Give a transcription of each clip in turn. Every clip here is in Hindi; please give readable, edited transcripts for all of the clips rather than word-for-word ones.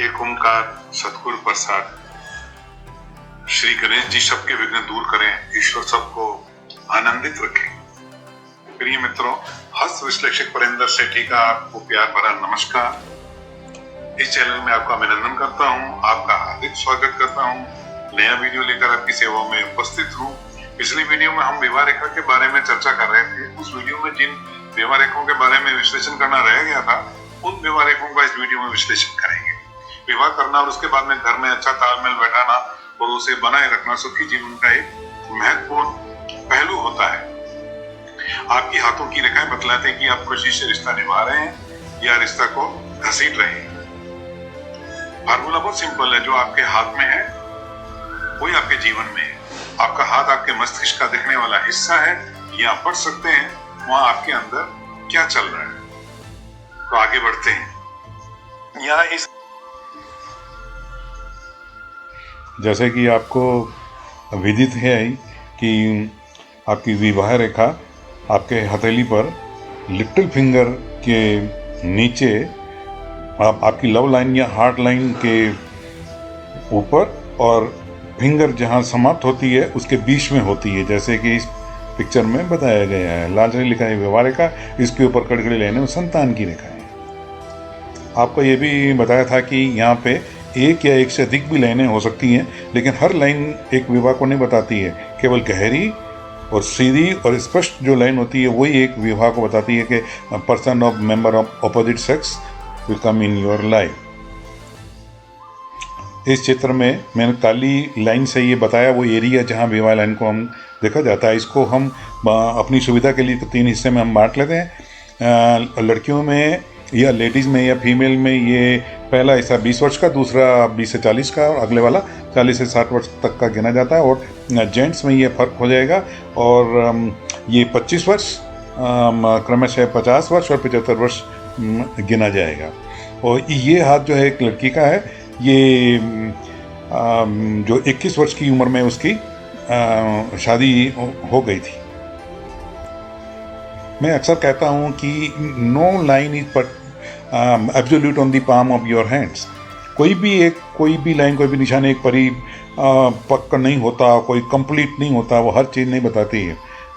एक ओंकार सतगुरु प्रसाद। श्री गणेश जी सबके विघ्न दूर करें, ईश्वर सबको आनंदित रखें। प्रिय मित्रों, हस्त विश्लेषक परेंद्र सेठी का आपको प्यार भरा नमस्कार। इस चैनल में आपका अभिनंदन करता हूं, आपका हार्दिक स्वागत करता हूं। नया वीडियो लेकर आपकी सेवा में उपस्थित हूं। पिछली वीडियो में हम विवाह रेखा के बारे में चर्चा कर रहे थे। उस वीडियो में जिन विवाह रेखाओं के बारे में विश्लेषण करना रह गया था, उन विवाह रेखाओं का इस वीडियो में विश्लेषण करेंगे। विवाह करना और उसके बाद में घर में अच्छा तालमेल बैठाना और उसे बनाए रखना सुखी जीवन का एक महत्वपूर्ण पहलू होता है। आपकी हाथों की रेखाएं बतलाते हैं कि आप खुशी से रिश्ता निभा रहे हैं या रिश्ता को घसीट रहे हैं। फार्मूला बहुत सिंपल है, जो आपके हाथ में है वही आपके जीवन में है। आपका हाथ आपके मस्तिष्क का दिखने वाला हिस्सा है। यहाँ पढ़ सकते हैं वहां आपके अंदर क्या चल रहा है। तो आगे बढ़ते हैं। यहाँ इस जैसे कि आपको विदित है कि आपकी विवाह रेखा आपके हथेली पर लिटिल फिंगर के नीचे आपकी लव लाइन या हार्ट लाइन के ऊपर और फिंगर जहां समाप्त होती है उसके बीच में होती है, जैसे कि इस पिक्चर में बताया गया है। लाल से लिखा है विवाह रेखा, इसके ऊपर कड़कड़ी लाइन है संतान की रेखा है। आपको ये भी बताया था कि यहाँ पे एक या एक से अधिक भी लाइनें हो सकती हैं, लेकिन हर लाइन एक विवाह को नहीं बताती है। केवल गहरी और सीधी और स्पष्ट जो लाइन होती है वही एक विवाह को बताती है कि person of member of opposite sex will come in your life. इस चित्र में मैंने काली लाइन से ये बताया वो एरिया जहाँ विवाह लाइन को हम देखा जाता है। इसको हम अपनी सुविधा के लिए 3 हिस्से में हम बांट लेते हैं। लड़कियों में या लेडीज़ में या फीमेल में ये पहला हिस्सा 20 वर्ष का, दूसरा 20 से 40 का और अगले वाला 40 से 60 वर्ष तक का गिना जाता है। और जेंट्स में ये फ़र्क हो जाएगा और ये 25 वर्ष क्रमशः 50 वर्ष और 75 वर्ष गिना जाएगा। और ये हाथ जो है एक लड़की का है, ये जो 21 वर्ष की उम्र में उसकी शादी हो गई थी। मैं अक्सर कहता हूँ कि no line is absolute on the palm of your hands. कोई भी लाइन, कोई भी निशान एक परी पक्का नहीं होता, कोई कंप्लीट नहीं होता, वो हर चीज़ नहीं बताती है।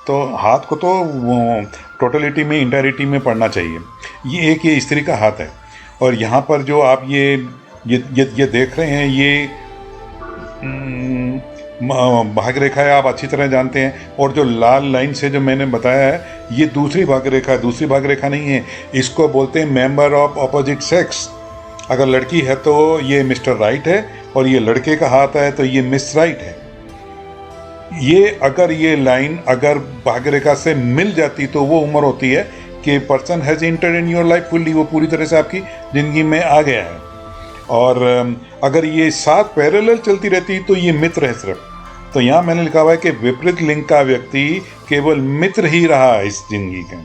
तो हाथ को तो टोटलिटी में, इंटायरिटी में पढ़ना चाहिए। ये स्त्री का हाथ है और यहाँ पर जो आप ये देख रहे हैं ये भाग्य रेखा है, आप अच्छी तरह जानते हैं। और जो लाल लाइन से जो मैंने बताया है ये दूसरी भाग्य रेखा है, दूसरी भाग्य रेखा नहीं है। इसको बोलते हैं मेंबर ऑफ अपोजिट सेक्स। अगर लड़की है तो ये मिस्टर राइट है और ये लड़के का हाथ है तो ये मिस राइट है। ये लाइन अगर भाग्य रेखा से मिल जाती तो वो उम्र होती है कि person has entered in your life fully, वो पूरी तरह से आपकी ज़िंदगी में आ गया है। और अगर ये साथ पैरेलल चलती रहती तो ये मित्र है सिर्फ। तो यहाँ मैंने लिखा हुआ है कि विपरीत लिंग का व्यक्ति केवल मित्र ही रहा इस जिंदगी के,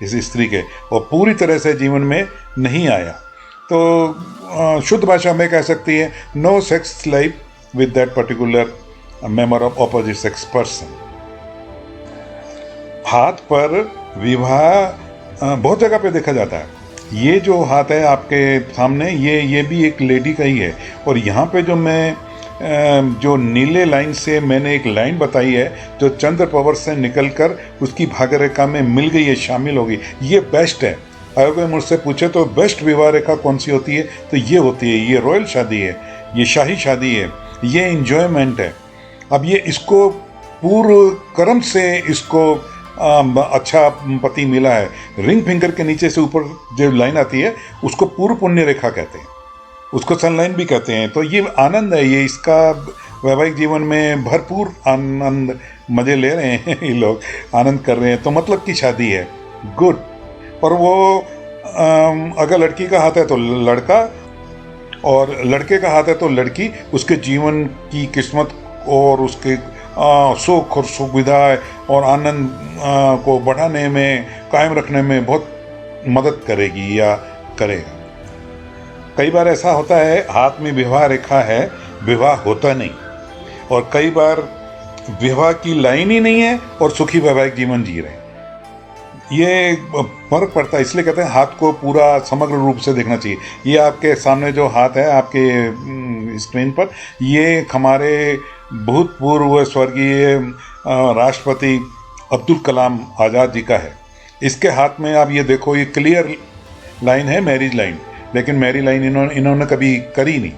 इस स्त्री के, और पूरी तरह से जीवन में नहीं आया। तो शुद्ध भाषा में कह सकती है no sex life with that particular member of opposite sex person. हाथ पर विवाह बहुत जगह पे देखा जाता है। ये जो हाथ है आपके सामने ये भी एक लेडी का ही है। और यहाँ पे जो नीले लाइन से मैंने एक लाइन बताई है जो चंद्र पावर से निकलकर उसकी भाग्य रेखा में मिल गई है, शामिल होगी, ये बेस्ट है। अगर कोई मुझसे पूछे तो बेस्ट विवाह रेखा कौन सी होती है तो ये होती है। ये रॉयल शादी है, ये शाही शादी है, ये इंजॉयमेंट है। अब ये इसको पूर्व कर्म से इसको अच्छा पति मिला है। रिंग फिंगर के नीचे से ऊपर जो लाइन आती है उसको पूर्व पुण्य रेखा कहते हैं, उसको सनलाइन भी कहते हैं। तो ये आनंद है, ये इसका वैवाहिक जीवन में भरपूर आनंद मज़े ले रहे हैं ये लोग, आनंद कर रहे हैं। तो मतलब की शादी है, गुड। और वो अगर लड़की का हाथ है तो लड़का और लड़के का हाथ है तो लड़की, उसके जीवन की किस्मत और उसके सुख और सुविधा और आनंद को बढ़ाने में, कायम रखने में बहुत मदद करेगी या करेगा। कई बार ऐसा होता है हाथ में विवाह रेखा है, विवाह होता नहीं। और कई बार विवाह की लाइन ही नहीं है और सुखी वैवाहिक जीवन जी रहे हैं। ये फर्क पड़ता है, इसलिए कहते हैं हाथ को पूरा समग्र रूप से देखना चाहिए। ये आपके सामने जो हाथ है आपके स्क्रीन पर, ये हमारे भूतपूर्व स्वर्गीय राष्ट्रपति अब्दुल कलाम आज़ाद जी का है। इसके हाथ में आप ये देखो, ये क्लियर लाइन है मैरिज लाइन, लेकिन मैरिज लाइन इन्होंने कभी करी नहीं।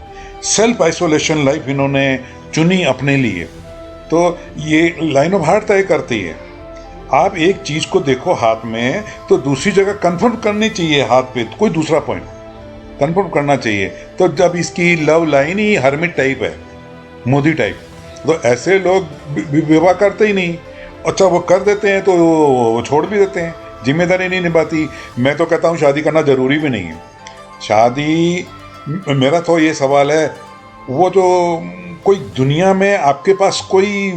सेल्फ आइसोलेशन लाइफ इन्होंने चुनी अपने लिए, तो ये लाइन ऑफ हार्ट तय करती है। आप एक चीज़ को देखो हाथ में, तो दूसरी जगह कंफर्म करनी चाहिए हाथ पे, कोई दूसरा पॉइंट कंफर्म करना चाहिए। तो जब इसकी लव लाइन ही हर्मिट टाइप है, मोदी टाइप, तो ऐसे लोग विवाह करते ही नहीं। अच्छा, वो कर देते हैं तो वो छोड़ भी देते हैं, जिम्मेदारी नहीं निभाती। मैं तो कहता हूँ शादी करना ज़रूरी भी नहीं है। शादी, मेरा तो ये सवाल है, वो जो कोई दुनिया में आपके पास कोई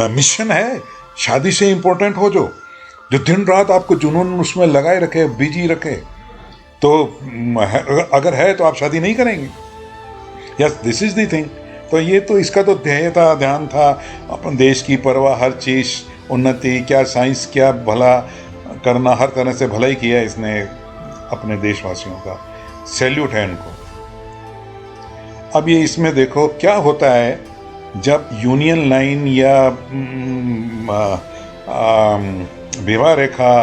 मिशन है शादी से इम्पोर्टेंट हो, जो दिन रात आपको जुनून उसमें लगाए रखे, बिजी रखे, तो अगर है तो आप शादी नहीं करेंगे। Yes, this is the thing. तो ये तो इसका तो ध्येय था, ध्यान था, अपन देश की परवाह, हर चीज़, उन्नति, क्या साइंस, क्या भला करना, हर तरह से भला ही किया इसने अपने देशवासियों का। सैल्यूट है इनको। अब ये इसमें देखो क्या होता है जब यूनियन लाइन या विवाह रेखा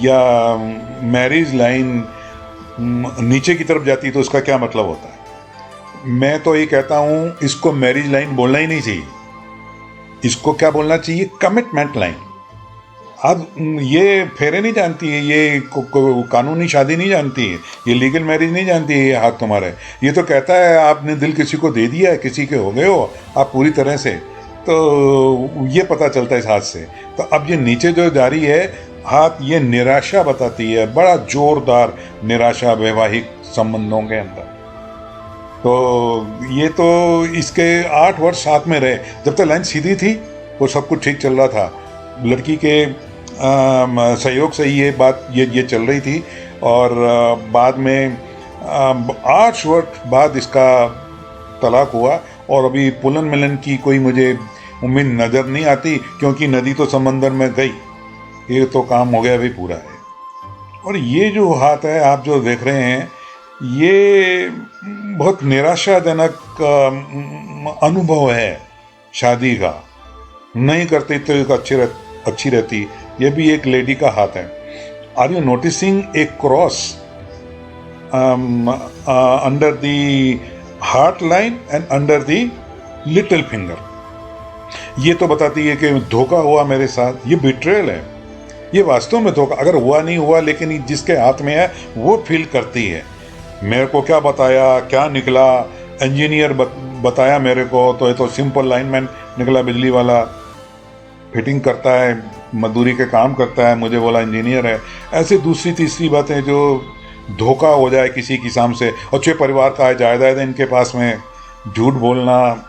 या मैरिज लाइन नीचे की तरफ जाती है, तो उसका क्या मतलब होता है। मैं तो ये कहता हूँ इसको मैरिज लाइन बोलना ही नहीं चाहिए, इसको क्या बोलना चाहिए, कमिटमेंट लाइन। अब ये फेरे नहीं जानती है, ये कानूनी शादी नहीं जानती है, ये लीगल मैरिज नहीं जानती है। ये हाथ तुम्हारा है, ये तो कहता है आपने दिल किसी को दे दिया है, किसी के हो गए हो आप पूरी तरह से, तो ये पता चलता है इस हाथ से। तो अब ये नीचे जो जारी है हाथ, ये निराशा बताती है, बड़ा जोरदार निराशा वैवाहिक संबंधों के अंदर। तो ये तो इसके 8 वर्ष साथ में रहे, जब तक लाइन सीधी थी वो सब कुछ ठीक चल रहा था, लड़की के सहयोग से ये बात ये चल रही थी। और बाद में 8 वर्ष बाद इसका तलाक हुआ, और अभी पुलन मिलन की कोई मुझे उम्मीद नज़र नहीं आती, क्योंकि नदी तो समंदर में गई, ये तो काम हो गया भी पूरा है। और ये जो हाथ है आप जो देख रहे हैं, ये बहुत निराशाजनक अनुभव है शादी का। नहीं करते तो एक अच्छी रहती। ये भी एक लेडी का हाथ है। Are you noticing a cross under the heart line and under the little finger. ये तो बताती है कि धोखा हुआ मेरे साथ, ये बिट्रेयल है, ये वास्तव में धोखा। अगर हुआ नहीं हुआ, लेकिन जिसके हाथ में है वो फील करती है। मेरे को क्या बताया, क्या निकला, इंजीनियर बताया मेरे को, तो ये तो सिंपल लाइनमैन निकला, बिजली वाला, फिटिंग करता है, मजदूरी के काम करता है, मुझे बोला इंजीनियर है। ऐसे दूसरी तीसरी बातें जो धोखा हो जाए किसी किस्म से। अच्छे परिवार का है, जायदाद है इनके पास में, झूठ बोलना,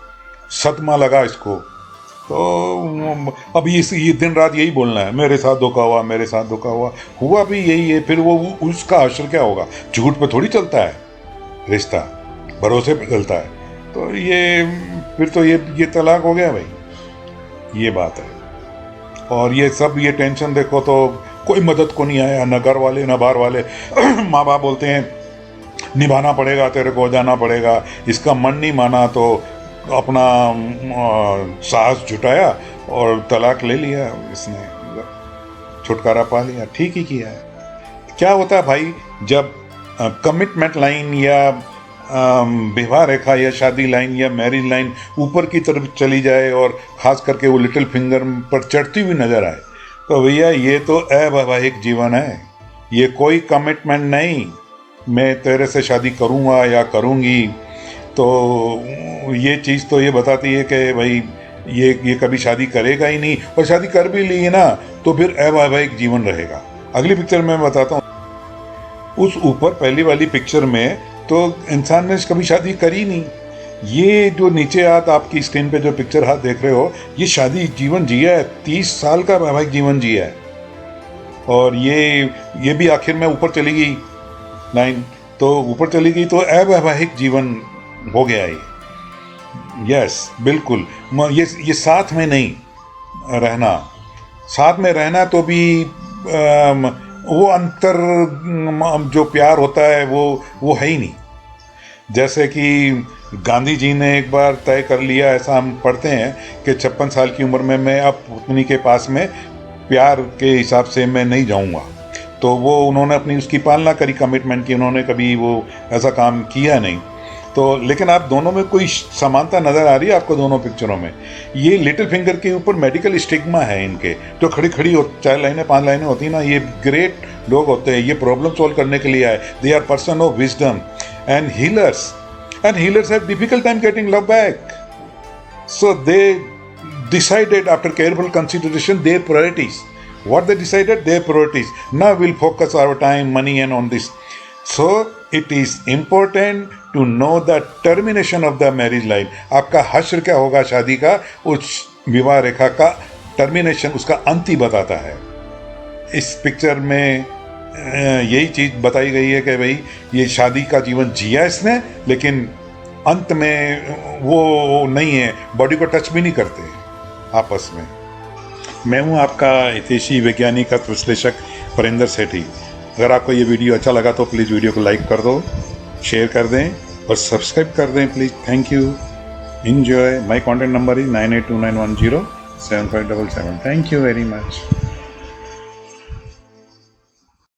सदमा लगा इसको। तो अब ये दिन रात यही बोलना है, मेरे साथ धोखा हुआ, मेरे साथ धोखा हुआ भी यही है। फिर वो उसका असर क्या होगा, झूठ पे थोड़ी चलता है रिश्ता, भरोसे पे चलता है। तो ये फिर तो ये तलाक हो गया भाई, ये बात है। और ये सब ये टेंशन देखो तो कोई मदद को नहीं आया, न घर वाले न बाहर वाले। माँ बाप बोलते हैं निभाना पड़ेगा, तेरे को जाना पड़ेगा। इसका मन नहीं माना तो अपना साहस जुटाया और तलाक ले लिया इसने, छुटकारा पा लिया। ठीक ही किया है। क्या होता है भाई, जब कमिटमेंट लाइन या विवाह रेखा या शादी लाइन या मैरिज लाइन ऊपर की तरफ चली जाए और ख़ास करके वो लिटिल फिंगर पर चढ़ती हुई नज़र आए, तो भैया ये तो अवैवाहिक जीवन है, ये कोई कमिटमेंट नहीं। मैं तेरे से शादी करूँगा या करूँगी, तो ये चीज़ तो ये बताती है कि भाई ये कभी शादी करेगा ही नहीं, और शादी कर भी ली है ना तो फिर अवैवाहिक जीवन रहेगा। अगली पिक्चर में मैं बताता हूँ। उस ऊपर पहली वाली पिक्चर में तो इंसान ने कभी शादी करी नहीं। ये जो नीचे हाथ आपकी स्क्रीन पे जो पिक्चर हाथ देख रहे हो, ये शादी जीवन जिया है, 30 साल का वैवाहिक जीवन जिया है। और ये भी आखिर में ऊपर चली गई लाइन, तो ऊपर चली गई तो अवैवाहिक जीवन हो गया ये। यस, बिल्कुल। ये साथ में नहीं रहना, साथ में रहना तो भी वो अंतर जो प्यार होता है वो है ही नहीं। जैसे कि गांधी जी ने एक बार तय कर लिया, ऐसा हम पढ़ते हैं कि 56 साल की उम्र में मैं अब पत्नी के पास में प्यार के हिसाब से मैं नहीं जाऊंगा। तो वो उन्होंने अपनी उसकी पालना करी, कमिटमेंट की, उन्होंने कभी वो ऐसा काम किया नहीं। तो लेकिन आप दोनों में कोई समानता नज़र आ रही है आपको दोनों पिक्चरों में? ये लिटिल फिंगर के ऊपर मेडिकल स्टिग्मा है इनके, जो खड़ी खड़ी 4 लाइनें 5 लाइनें होती हैं ना, ये ग्रेट लोग होते हैं, ये प्रॉब्लम सॉल्व करने के लिए आए। They are person of wisdom and healers, and healers have difficult time getting love back. So they decided after careful consideration their priorities. What they decided? Their priorities. Now we'll focus our time, money and on this. So it is important to know the termination of the marriage life. आपका हश्र क्या होगा शादी का, उस विवाह रेखा का टर्मिनेशन, उसका अंत ही बताता है। इस पिक्चर में यही चीज़ बताई गई है कि भाई ये शादी का जीवन जिया इसने, लेकिन अंत में वो नहीं है, बॉडी को टच भी नहीं करते आपस में। मैं हूँ आपका हितैषी वैज्ञानिक अर्थ विश्लेषक परिंदर सेठी। अगर आपको ये वीडियो अच्छा लगा तो प्लीज़ वीडियो को लाइक कर दो, शेयर कर दें और सब्सक्राइब कर दें please. Thank you, enjoy. My contact number is 9829107577। Thank you very much.